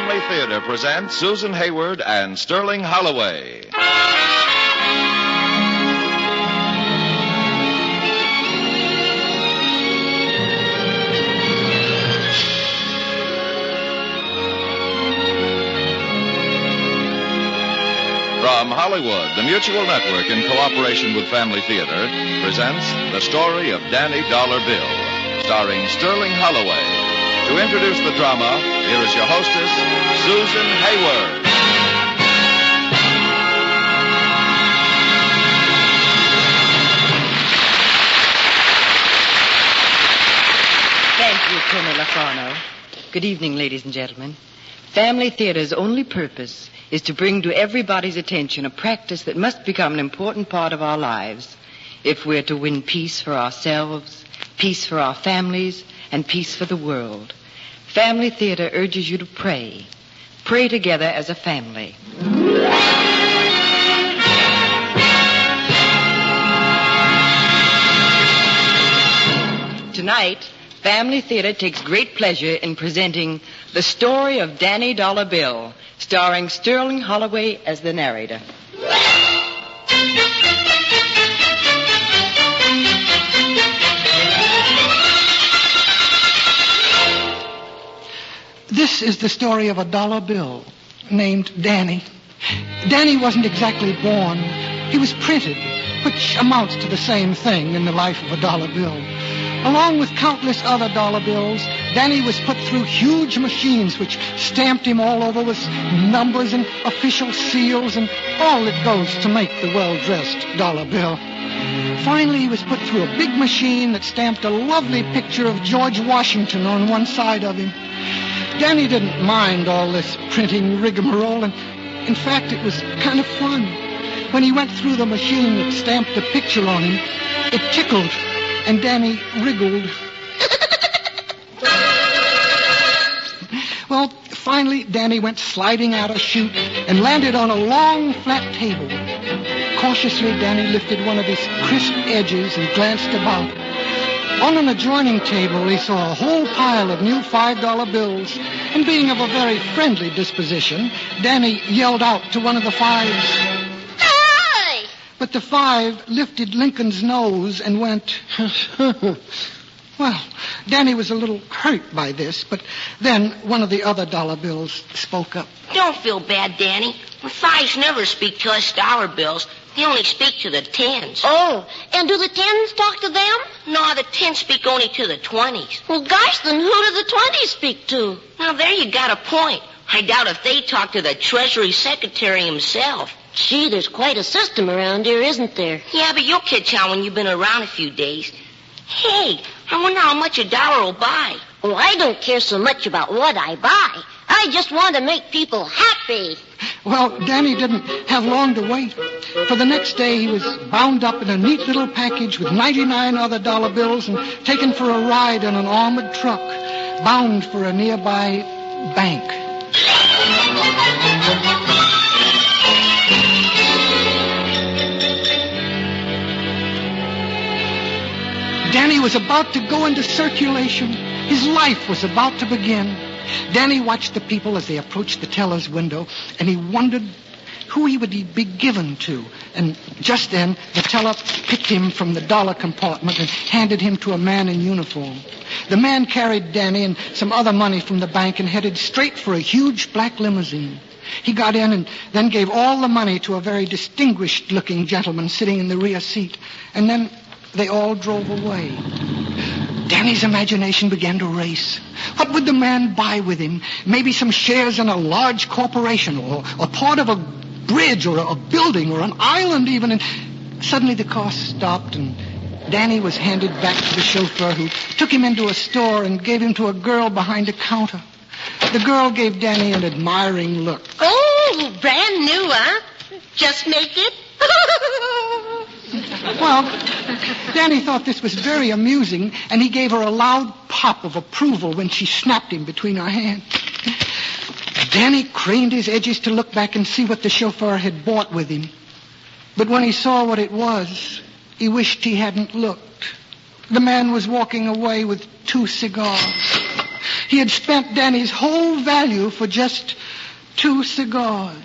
Family Theater presents Susan Hayward and Sterling Holloway. From Hollywood, the Mutual Network, in cooperation with Family Theater, presents The Story of Danny Dollar Bill, starring Sterling Holloway. To introduce the drama, here is your hostess, Susan Hayward. Thank you, Colonel Lafano. Good evening, ladies and gentlemen. Family Theater's only purpose is to bring to everybody's attention a practice that must become an important part of our lives if we're to win peace for ourselves, peace for our families, and peace for the world. Family Theater urges you to pray. Pray together as a family. Tonight, Family Theater takes great pleasure in presenting The Story of Danny Dollar Bill, starring Sterling Holloway as the narrator. This is the story of a dollar bill named Danny. Danny wasn't exactly born. He was printed, which amounts to the same thing in the life of a dollar bill. Along with countless other dollar bills, Danny was put through huge machines which stamped him all over with numbers and official seals and all that goes to make the well-dressed dollar bill. Finally, he was put through a big machine that stamped a lovely picture of George Washington on one side of him. Danny didn't mind all this printing rigmarole, and in fact, it was kind of fun. When he went through the machine that stamped the picture on him, it tickled, and Danny wriggled. Well, finally, Danny went sliding out a chute and landed on a long, flat table. Cautiously, Danny lifted one of his crisp edges and glanced about. On an adjoining table, he saw a whole pile of new $5 bills, and being of a very friendly disposition, Danny yelled out to one of the fives. Hey! But the five lifted Lincoln's nose and went... Well, Danny was a little hurt by this, but then one of the other dollar bills spoke up. Don't feel bad, Danny. The fives never speak to us dollar bills. They only speak to the tens. Oh, and do the tens talk to them? No, the tens speak only to the 20s. Well, gosh, then who do the 20s speak to? Now, there you got a point. I doubt if they talk to the Treasury Secretary himself. Gee, there's quite a system around here, isn't there? Yeah, but you'll catch on when you've been around a few days. Hey, I wonder how much a dollar will buy. Oh, I don't care so much about what I buy. I just want to make people happy. Well, Danny didn't have long to wait. For the next day, he was bound up in a neat little package with 99 other dollar bills and taken for a ride in an armored truck, bound for a nearby bank. Danny was about to go into circulation. His life was about to begin. Danny watched the people as they approached the teller's window, and he wondered who he would be given to. And just then, the teller picked him from the dollar compartment and handed him to a man in uniform. The man carried Danny and some other money from the bank and headed straight for a huge black limousine. He got in and then gave all the money to a very distinguished-looking gentleman sitting in the rear seat. And then they all drove away. Danny's imagination began to race. What would the man buy with him? Maybe some shares in a large corporation or part of a bridge or a building or an island even. And suddenly the car stopped and Danny was handed back to the chauffeur, who took him into a store and gave him to a girl behind a counter. The girl gave Danny an admiring look. Oh, brand new, huh? Just make it. Well, Danny thought this was very amusing, and he gave her a loud pop of approval when she snapped him between her hands. Danny craned his edges to look back and see what the chauffeur had bought with him. But when he saw what it was, he wished he hadn't looked. The man was walking away with 2 cigars. He had spent Danny's whole value for just 2 cigars.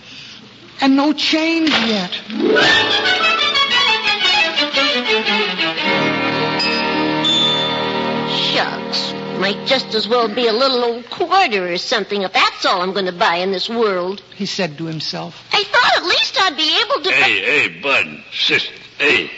And no change yet. Shucks. Might just as well be a little old quarter or something if that's all I'm going to buy in this world. He said to himself. I thought at least I'd be able to... Hey, Bud. Sister. Hey.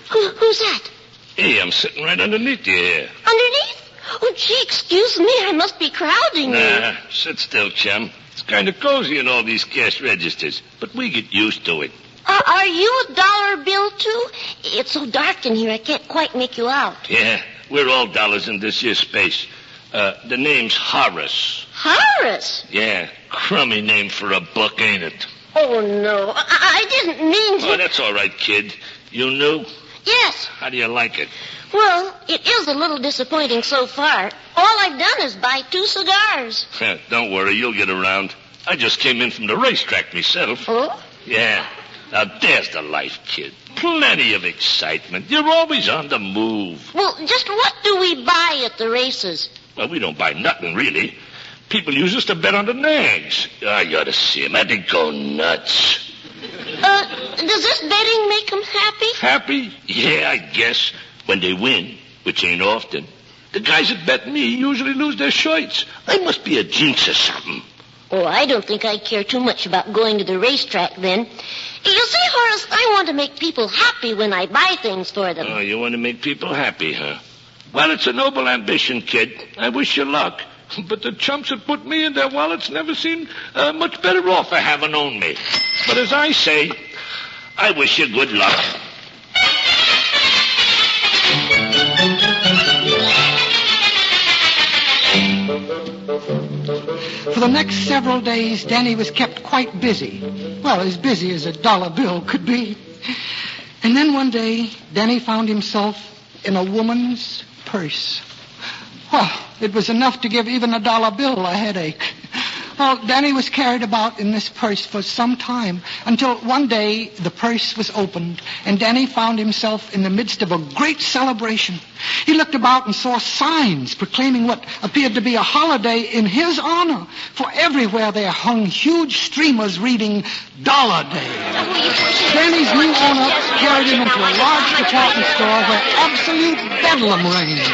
Who's that? Hey, I'm sitting right underneath you here. Underneath? Oh, gee, excuse me. I must be crowding you. Nah, sit still, chum. It's kind of cozy in all these cash registers, but we get used to it. Are you a dollar bill, too? It's so dark in here, I can't quite make you out. Yeah, we're all dollars in this here space. The name's Horace. Horace? Yeah, crummy name for a buck, ain't it? Oh, no. I didn't mean to... Oh, that's all right, kid. You knew? Yes. How do you like it? Well, it is a little disappointing so far. All I've done is buy 2 cigars. Don't worry, you'll get around. I just came in from the racetrack myself. Oh? Yeah. Now, there's the life, kid. Plenty of excitement. You're always on the move. Well, just what do we buy at the races? Well, we don't buy nothing, really. People use us to bet on the nags. You ought to see them. They go nuts. Does this betting make them happy? Happy? Yeah, I guess. When they win, which ain't often. The guys that bet me usually lose their shirts. I must be a jinx or something. Oh, I don't think I care too much about going to the racetrack then. You see, Horace, I want to make people happy when I buy things for them. Oh, you want to make people happy, huh? Well, it's a noble ambition, kid. I wish you luck. But the chumps that put me in their wallets never seemed much better off for having owned me. But as I say, I wish you good luck. For the next several days, Danny was kept quite busy. Well, as busy as a dollar bill could be. And then one day, Danny found himself in a woman's purse. Well, it was enough to give even a dollar bill a headache. Well, Danny was carried about in this purse for some time until one day the purse was opened and Danny found himself in the midst of a great celebration. He looked about and saw signs proclaiming what appeared to be a holiday in his honor, for everywhere there hung huge streamers reading Dollar Day. Danny's new owner carried him into a large department store where absolute bedlam reigned.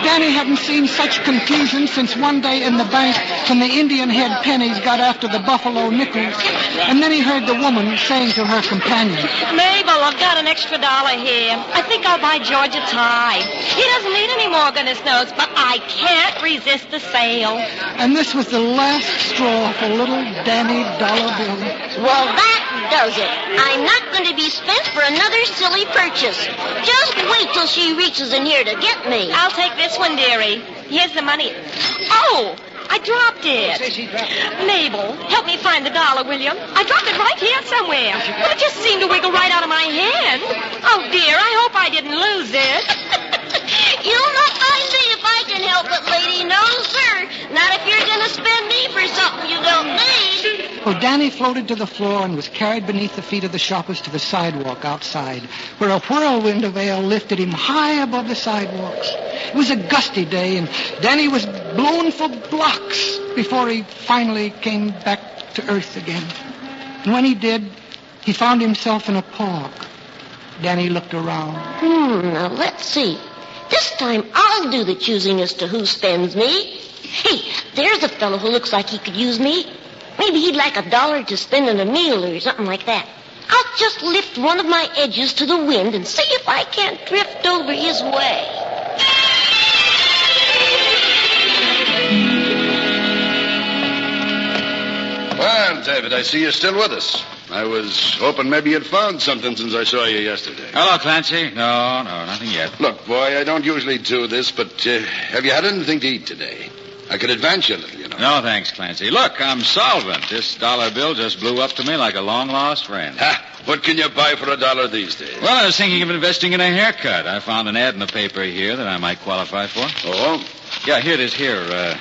Danny hadn't seen such confusion since one day in the bank when the Indian head pennies got after the buffalo nickels. And then he heard the woman saying to her companion, Mabel, I've got an extra $1 here. I think I'll buy George a tie. He doesn't need any more, goodness knows, but I can't resist the sale. And this was the last straw for little Danny Dollar Bill. Well, that does it. I'm not going to be spent for another silly purchase. Just wait till she reaches in here to get me. I'll take this one, dearie. Here's the money. Oh, I dropped it. Mabel, help me find the dollar, will you? I dropped it right here somewhere. Well, it just seemed to wiggle right out of my hand. Oh, dear, I hope I didn't lose it. You'll not find me if I can help it, lady. No, sir. Not if you're going to spend me for something you don't need. Well, Danny floated to the floor and was carried beneath the feet of the shoppers to the sidewalk outside, where a whirlwind of air lifted him high above the sidewalks. It was a gusty day, and Danny was blown for blocks before he finally came back to earth again. And when he did, he found himself in a park. Danny looked around. Now, let's see. This time I'll do the choosing as to who spends me. Hey, there's a fellow who looks like he could use me. Maybe he'd like $1 to spend on a meal or something like that. I'll just lift one of my edges to the wind and see if I can't drift over his way. Well, David, I see you're still with us. I was hoping maybe you'd found something since I saw you yesterday. Hello, Clancy. No, nothing yet. Look, boy, I don't usually do this, but have you had anything to eat today? I could advance you a little, you know. No, thanks, Clancy. Look, I'm solvent. This dollar bill just blew up to me like a long-lost friend. Ha! What can you buy for $1 these days? Well, I was thinking of investing in a haircut. I found an ad in the paper here that I might qualify for. Oh? Yeah, here it is here.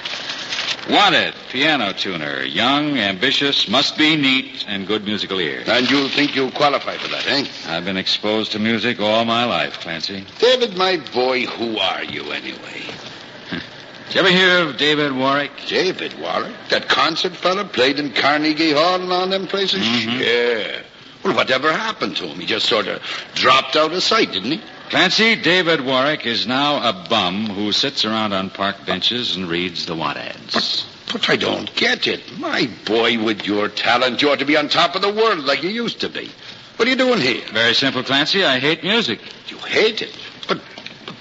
Wanted, piano tuner, young, ambitious, must be neat, and good musical ear. And you think you qualify for that, eh? I've been exposed to music all my life, Clancy. David, my boy, who are you anyway? Did you ever hear of David Warwick? David Warwick? That concert fella played in Carnegie Hall and all them places? Mm-hmm. Yeah. Well, whatever happened to him? He just sort of dropped out of sight, didn't he? Clancy, David Warwick is now a bum who sits around on park benches and reads the want ads. But I don't get it. My boy, with your talent, you ought to be on top of the world like you used to be. What are you doing here? Very simple, Clancy. I hate music. You hate it? But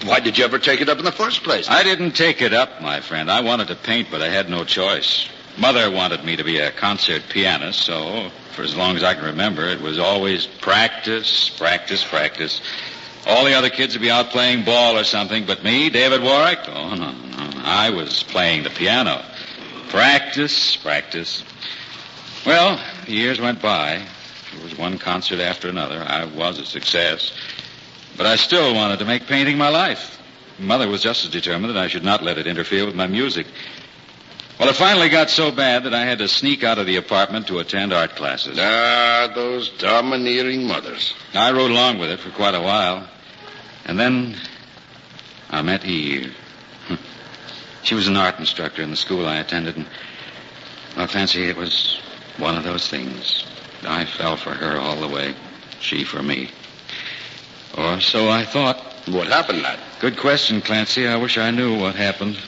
why did you ever take it up in the first place? I didn't take it up, my friend. I wanted to paint, but I had no choice. Mother wanted me to be a concert pianist, so for as long as I can remember, it was always practice, practice, practice. All the other kids would be out playing ball or something, but me, David Warwick, oh, no. I was playing the piano. Practice, practice. Well, the years went by. There was one concert after another. I was a success. But I still wanted to make painting my life. Mother was just as determined that I should not let it interfere with my music. Well, it finally got so bad that I had to sneak out of the apartment to attend art classes. Ah, those domineering mothers. I rode along with it for quite a while. And then I met Eve. She was an art instructor in the school I attended. And, well, Clancy, it was one of those things. I fell for her all the way. She for me. Or so I thought. What happened, lad? Good question, Clancy. I wish I knew what happened.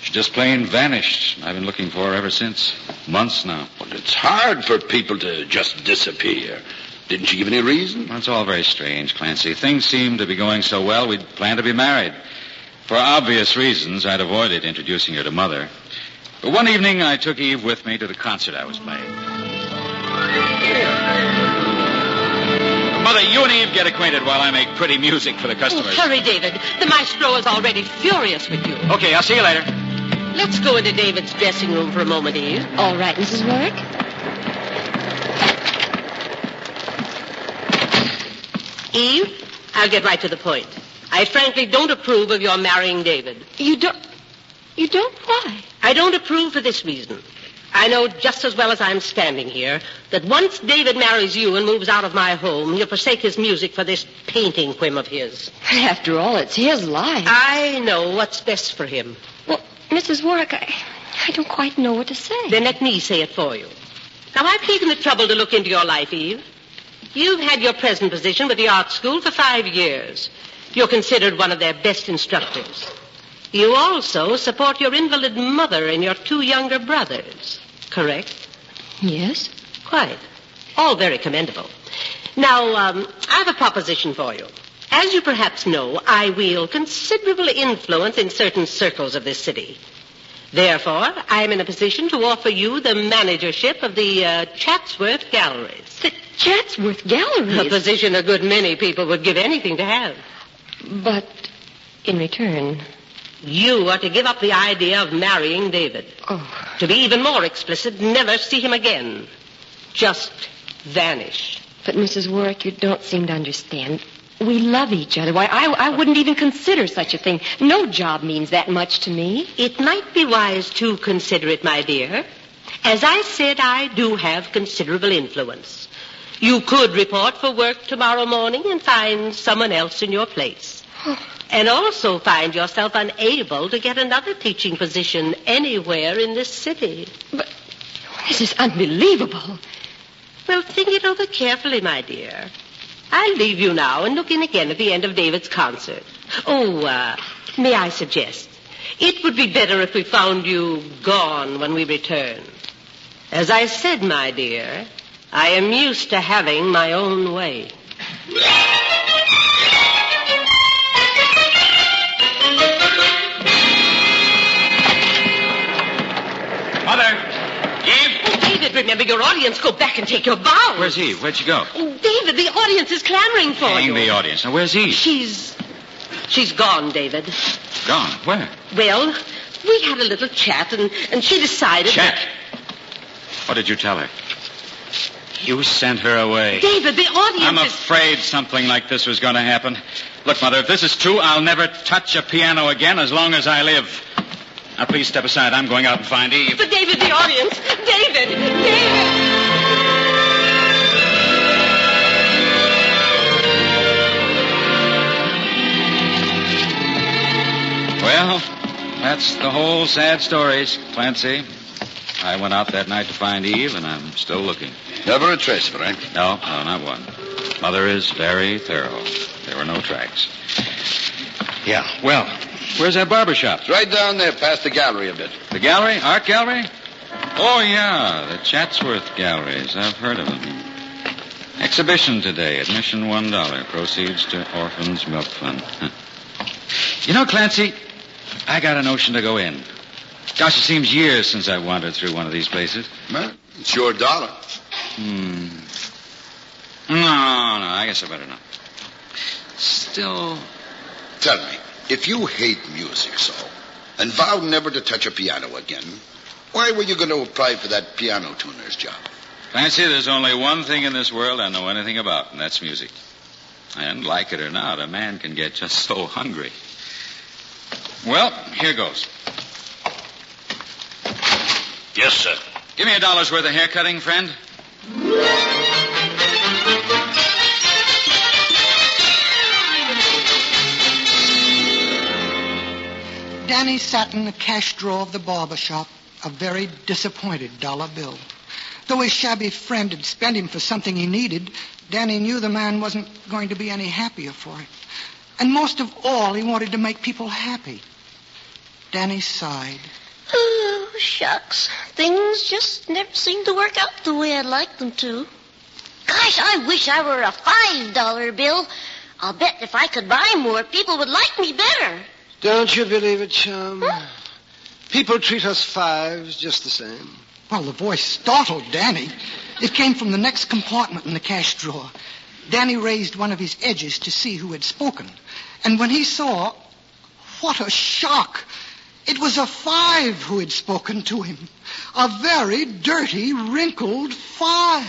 She just plain vanished. I've been looking for her ever since. Months now. Well, it's hard for people to just disappear. Didn't she give any reason? Well, it's all very strange, Clancy. Things seemed to be going so well, we'd planned to be married. For obvious reasons, I'd avoided introducing her to Mother. But one evening, I took Eve with me to the concert I was playing. Mother, you and Eve get acquainted while I make pretty music for the customers. Oh, hurry, David. The maestro is already furious with you. Okay, I'll see you later. Let's go into David's dressing room for a moment, Eve. All right, Mrs. Warwick. Eve, I'll get right to the point. I frankly don't approve of your marrying David. You don't? Why? I don't approve for this reason. I know just as well as I'm standing here that once David marries you and moves out of my home, he'll forsake his music for this painting whim of his. After all, it's his life. I know what's best for him. Well, Mrs. Warwick, I don't quite know what to say. Then let me say it for you. Now, I've taken the trouble to look into your life, Eve. You've had your present position with the art school for 5 years. You're considered one of their best instructors. You also support your invalid mother and your 2 younger brothers, correct? Yes. Quite. All very commendable. Now, I have a proposition for you. As you perhaps know, I wield considerable influence in certain circles of this city. Therefore, I am in a position to offer you the managership of the Chatsworth Galleries. The Chatsworth Galleries? A position a good many people would give anything to have. But in return... You are to give up the idea of marrying David. Oh. To be even more explicit, never see him again. Just vanish. But, Mrs. Warwick, you don't seem to understand. We love each other. Why, I wouldn't even consider such a thing. No job means that much to me. It might be wise to consider it, my dear. As I said, I do have considerable influence. You could report for work tomorrow morning and find someone else in your place. And also find yourself unable to get another teaching position anywhere in this city. But this is unbelievable. Well, think it over carefully, my dear. I'll leave you now and look in again at the end of David's concert. Oh, may I suggest? It would be better if we found you gone when we return. As I said, my dear, I am used to having my own way. Mother! Eve! Oh, David, remember your audience. Go back and take your bows. Where's Eve? Where'd she go? Oh, David, the audience is clamoring for Hang you. the audience. Now, where's Eve? She's gone, David. Gone. Where? Well, we had a little chat, and she decided... Chat? What did you tell her? You sent her away. David, the audience I'm afraid something like this was going to happen. Look, Mother, if this is true, I'll never touch a piano again as long as I live. Now, please step aside. I'm going out and find Eve. But, David, the audience. David! Well, That's the whole sad story, Clancy. I went out that night to find Eve, and I'm still looking. Never a trace of her, eh? No, not one. Mother is very thorough. There were no tracks. Yeah, well, where's that barber shop? It's right down there past the gallery a bit. The gallery? Art gallery? Oh, yeah, the Chatsworth Galleries. I've heard of them. Exhibition today. Admission $1. Proceeds to Orphans Milk Fund. You know, Clancy, I got a notion to go in. Gosh, it seems years since I wandered through one of these places. Well, it's your dollar. No, I guess I better not. Still... Tell me, if you hate music so, and vowed never to touch a piano again, why were you going to apply for that piano tuner's job? Clancy, there's only one thing in this world I know anything about, and that's music. And like it or not, a man can get just so hungry. Well, here goes. Yes, sir. Give me $1 worth of haircutting, friend. Danny sat in the cash drawer of the barber shop, a very disappointed dollar bill. Though his shabby friend had spent him for something he needed, Danny knew the man wasn't going to be any happier for it. And most of all, he wanted to make people happy. Danny sighed. Oh, shucks. Things just never seem to work out the way I'd like them to. Gosh, I wish I were a $5 bill. I'll bet if I could buy more, people would like me better. Don't you believe it, chum? Huh? People treat us fives just the same. Well, the voice startled Danny. It came from the next compartment in the cash drawer. Danny raised one of his edges to see who had spoken. And when he saw, what a shock! It was a 5 who had spoken to him. A very dirty, wrinkled 5.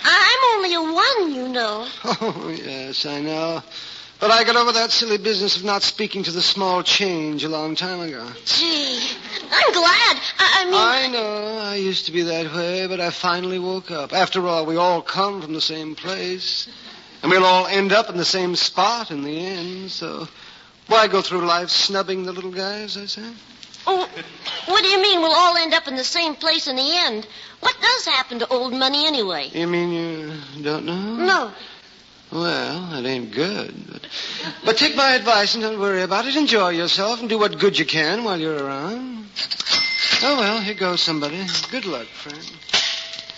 I'm only a 1, you know. Oh, yes, I know. But I got over that silly business of not speaking to the small change a long time ago. Gee, I'm glad. I know. I used to be that way, but I finally woke up. After all, we all come from the same place. And we'll all end up in the same spot in the end, so... Why go through life snubbing the little guys, I say? Oh, what do you mean we'll all end up in the same place in the end? What does happen to old money anyway? You mean you don't know? No. Well, it ain't good. But take my advice and don't worry about it. Enjoy yourself and do what good you can while you're around. Oh, well, here goes somebody. Good luck, friend.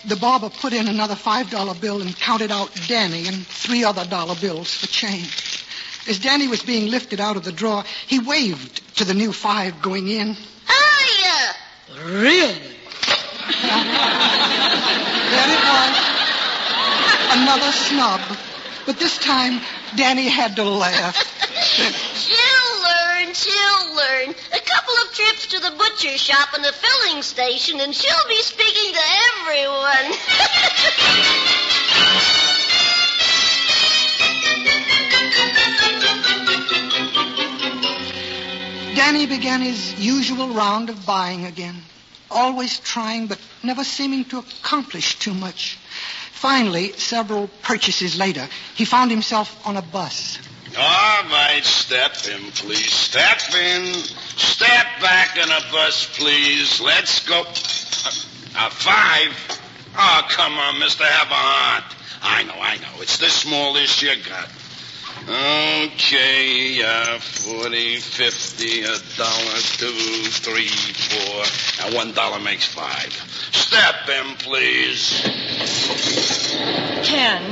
The barber put in another $5 bill and counted out Danny and 3 other dollar bills for change. As Danny was being lifted out of the drawer, he waved to the new 5 going in. Hiya! Really? There it was. Another snub. But this time, Danny had to laugh. She'll learn. A couple of trips to the butcher shop and the filling station, and she'll be speaking to everyone. Danny began his usual round of buying again, always trying but never seeming to accomplish too much. Finally, several purchases later, he found himself on a bus. All right, step in, please. Step in. Step back in a bus, please. Let's go. A 5? Oh, come on, mister, have a heart. I know. It's the smallest you got. Okay, 40, 50, $1, 2, 3, 4. Now $1 makes 5. Step in, please. Ken,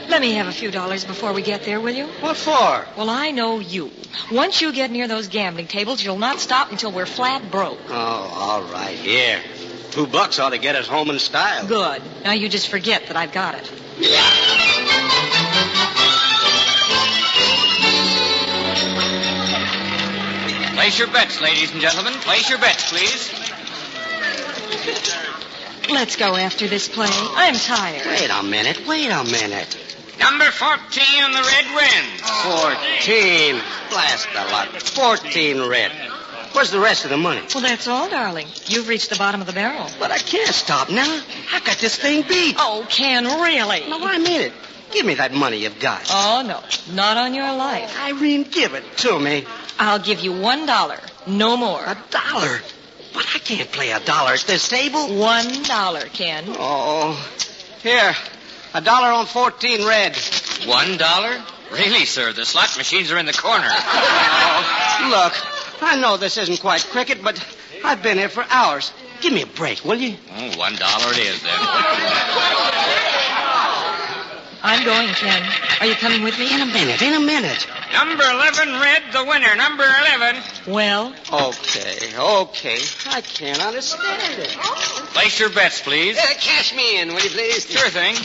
let me have a few dollars before we get there, will you? What for? Well, I know you. Once you get near those gambling tables, you'll not stop until we're flat broke. Oh, all right. Here. $2 ought to get us home in style. Good. Now you just forget that I've got it. Place your bets, ladies and gentlemen. Place your bets, please. Let's go after this play. I'm tired. Wait a minute. Number 14 on the red wins. 14. Blast the lot. 14 red. Where's the rest of the money? Well, that's all, darling. You've reached the bottom of the barrel. But I can't stop now. I got this thing beat. Oh, Ken, really? No, I mean it. Give me that money you've got. Oh, no. Not on your life. Irene, give it to me. I'll give you $1. No more. $1? But I can't play $1 at this table. $1, Ken. Oh. Here. $1 on 14 red. $1? Really, sir? The slot machines are in the corner. Oh, look, I know this isn't quite cricket, but I've been here for hours. Give me a break, will you? Oh, $1 it is, then. I'm going, Ken. Are you coming with me? In a minute. Number 11, red, the winner. Number 11. Well? Okay. I can't understand it. Place your bets, please. Cash me in, will you, please? Sure thing.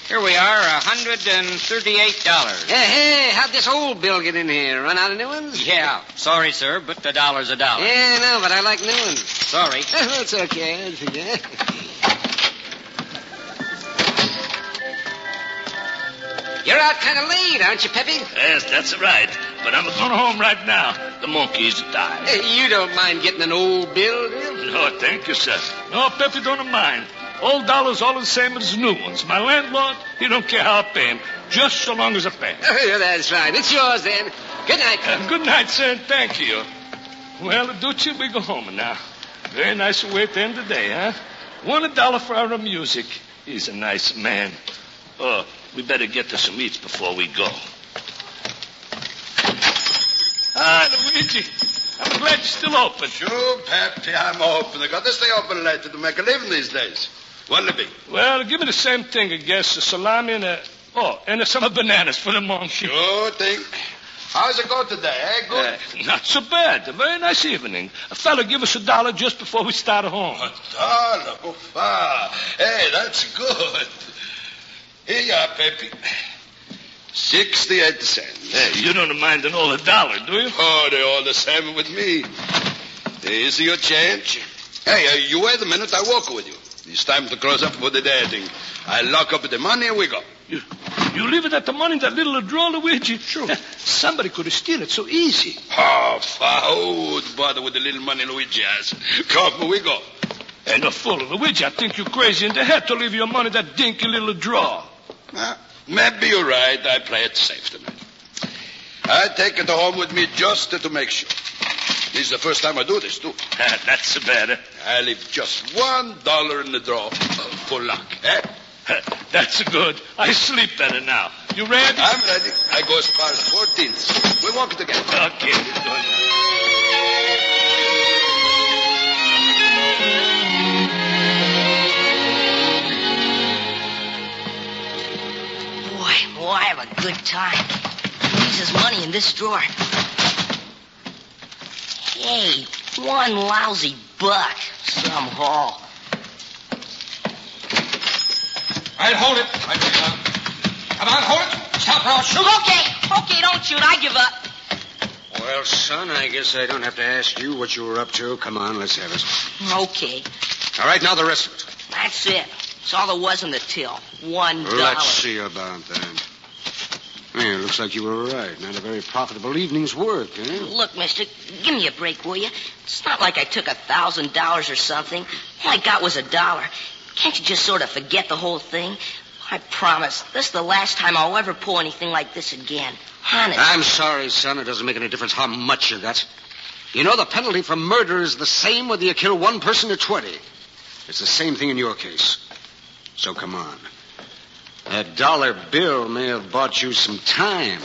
Here we are, $138. Hey, how'd this old bill get in here? Run out of new ones? Yeah. Sorry, sir, but $1's $1. Yeah, no, but I like new ones. Sorry. Oh, it's okay. I'll forget. You're out kind of late, aren't you, Peppy? Yes, that's right. But I'm going home right now. The monkey's died. Hey, you don't mind getting an old bill, do you? No, thank you, sir. No, Peppy don't mind. Old dollars all the same as new ones. My landlord, he don't care how I pay him, just so long as I pay him. Oh, yeah, that's right. It's yours, then. Good night. Good night, sir, and thank you. Well, Ducci, we go home now. Very nice way to end the day, huh? $1 for our music. He's a nice man. Oh, we better get to some eats before we go. Hi, Luigi. I'm glad you're still open. Sure, Pappy, I'm open. I got to stay open later to make a living these days. What'll it be? Well, give me the same thing, I guess. A salami and some bananas for the monkey. Sure thing. How's it go today, eh? Good? Not so bad. A very nice evening. A fella give us $1 just before we started home. $1? Oh, hey, that's good. Here you are, Peppy. 68 cents. Hey, you don't mind an old $1, do you? Oh, they're all the same with me. Here's your change. Hey, you wait a minute. I walk with you. It's time to close up for the day, I think. I lock up the money and we go. You leave it at the money in that little drawer, Luigi? Sure. Somebody could have stolen it so easy. Oh, bother with the little money Luigi has. Come, we go. Hey, no fool, Luigi. I think you're crazy in the head to leave your money in that dinky little drawer. Maybe you're right. I play it safe tonight. I take it home with me just to make sure. This is the first time I do this, too. That's better. I leave just $1 in the drawer for luck, eh? That's good. I sleep better now. You ready? I'm ready. I go as far as 14th. We walk together. Okay, we're going. Boy, I have a good time. Leaves his money in this drawer. Hey, one lousy buck. Some haul. I'll hold it. Come on, hold it. Stop or I'll shoot. Okay, don't shoot. I give up. Well, son, I guess I don't have to ask you what you were up to. Come on, let's have it. Okay. All right, now the rest of it. That's it. That's all there was in the till. $1. Let's see about that. Yeah, looks like you were right. Not a very profitable evening's work, eh? Look, mister, give me a break, will you? It's not like I took $1,000 or something. All I got was $1. Can't you just sort of forget the whole thing? I promise, this is the last time I'll ever pull anything like this again. Honest. I'm sorry, son. It doesn't make any difference how much you got. You know, the penalty for murder is the same whether you kill one person or 20. It's the same thing in your case. So come on. That $1 bill may have bought you some time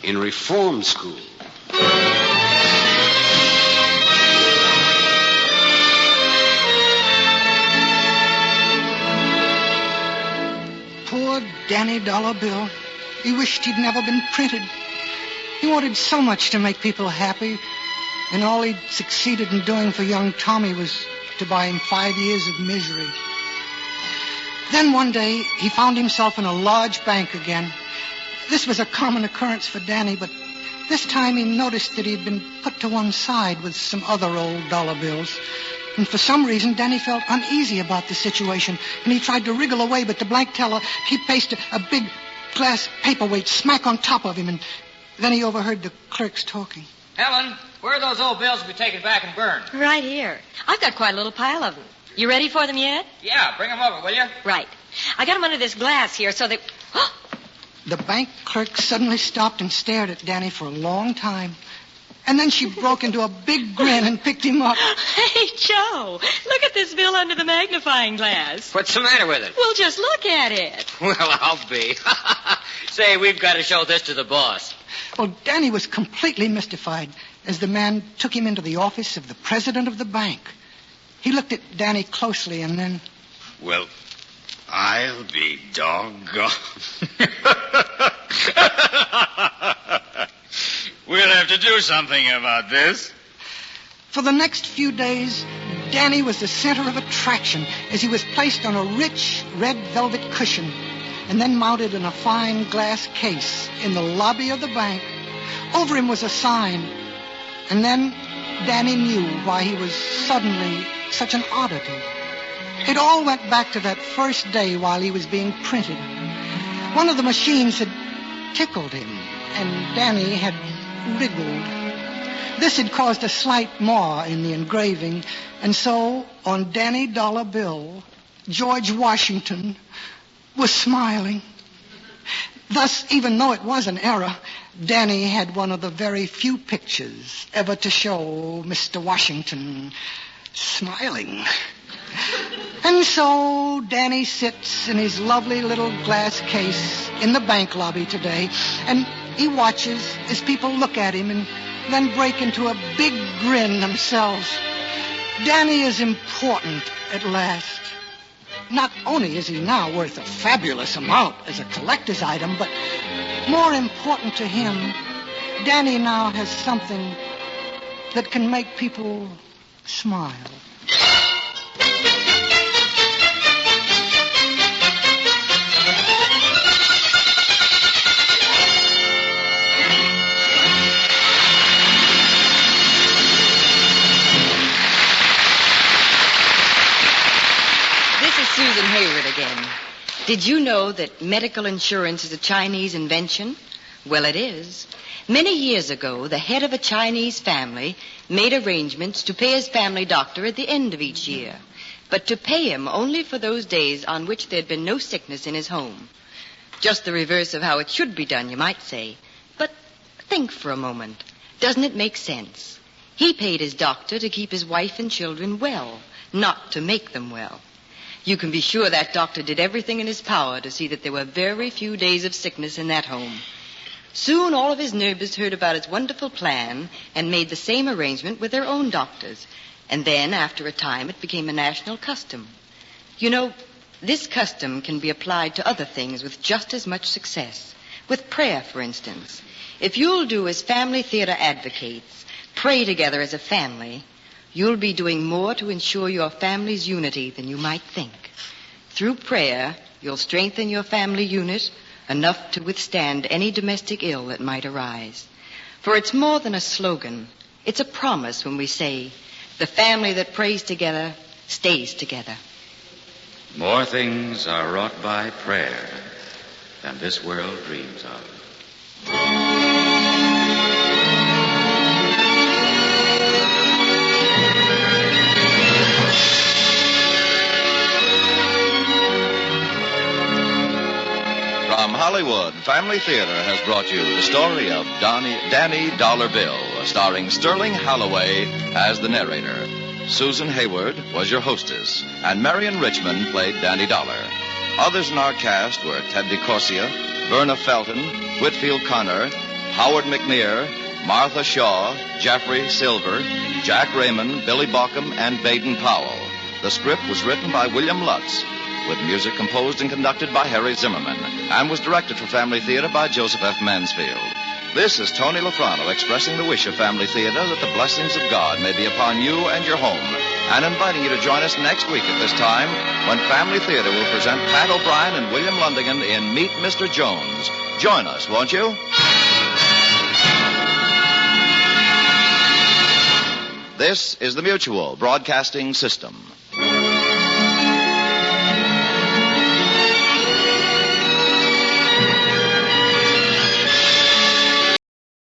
in reform school. Poor Danny Dollar Bill. He wished he'd never been printed. He wanted so much to make people happy, and all he'd succeeded in doing for young Tommy was to buy him 5 years of misery. Then one day, he found himself in a large bank again. This was a common occurrence for Danny, but this time he noticed that he'd been put to one side with some other old dollar bills. And for some reason, Danny felt uneasy about the situation, and he tried to wriggle away, but the blank teller, he placed a big glass paperweight smack on top of him, and then he overheard the clerks talking. Helen, where are those old bills to be taken back and burned? Right here. I've got quite a little pile of them. You ready for them yet? Yeah, bring them over, will you? Right. I got them under this glass here so that... The bank clerk suddenly stopped and stared at Danny for a long time. And then she broke into a big grin and picked him up. Hey, Joe, look at this bill under the magnifying glass. What's the matter with it? Well, just look at it. Well, I'll be. Say, we've got to show this to the boss. Well, Danny was completely mystified as the man took him into the office of the president of the bank. He looked at Danny closely and then... Well, I'll be doggone. We'll have to do something about this. For the next few days, Danny was the center of attraction as he was placed on a rich red velvet cushion and then mounted in a fine glass case in the lobby of the bank. Over him was a sign. And then Danny knew why he was suddenly such an oddity. It all went back to that first day while he was being printed. One of the machines had tickled him, and Danny had wriggled. This had caused a slight mar in the engraving, and so on Danny dollar bill, George Washington was smiling. Thus, even though it was an error, Danny had one of the very few pictures ever to show Mr. Washington smiling. And so Danny sits in his lovely little glass case in the bank lobby today, and he watches as people look at him and then break into a big grin themselves. Danny is important at last. Not only is he now worth a fabulous amount as a collector's item, but more important to him, Danny now has something that can make people smile. Susan Hayward again. Did you know that medical insurance is a Chinese invention? Well, it is. Many years ago, the head of a Chinese family made arrangements to pay his family doctor at the end of each year, but to pay him only for those days on which there had been no sickness in his home. Just the reverse of how it should be done, you might say. But think for a moment. Doesn't it make sense? He paid his doctor to keep his wife and children well, not to make them well. You can be sure that doctor did everything in his power to see that there were very few days of sickness in that home. Soon all of his neighbors heard about his wonderful plan and made the same arrangement with their own doctors. And then, after a time, it became a national custom. You know, this custom can be applied to other things with just as much success. With prayer, for instance. If you'll do as Family Theater advocates, pray together as a family, you'll be doing more to ensure your family's unity than you might think. Through prayer, you'll strengthen your family unit enough to withstand any domestic ill that might arise. For it's more than a slogan. It's a promise when we say, the family that prays together stays together. More things are wrought by prayer than this world dreams of. From Hollywood, Family Theater has brought you the story of Danny Dollar Bill, starring Sterling Holloway as the narrator. Susan Hayward was your hostess, and Marion Richmond played Danny Dollar. Others in our cast were Ted DeCorsia, Verna Felton, Whitfield Connor, Howard McNear, Martha Shaw, Jeffrey Silver, Jack Raymond, Billy Baucom, and Baden Powell. The script was written by William Lutz, with music composed and conducted by Harry Zimmerman, and was directed for Family Theater by Joseph F. Mansfield. This is Tony Lofrano expressing the wish of Family Theater that the blessings of God may be upon you and your home, and inviting you to join us next week at this time when Family Theater will present Pat O'Brien and William Lundigan in Meet Mr. Jones. Join us, won't you? This is the Mutual Broadcasting System.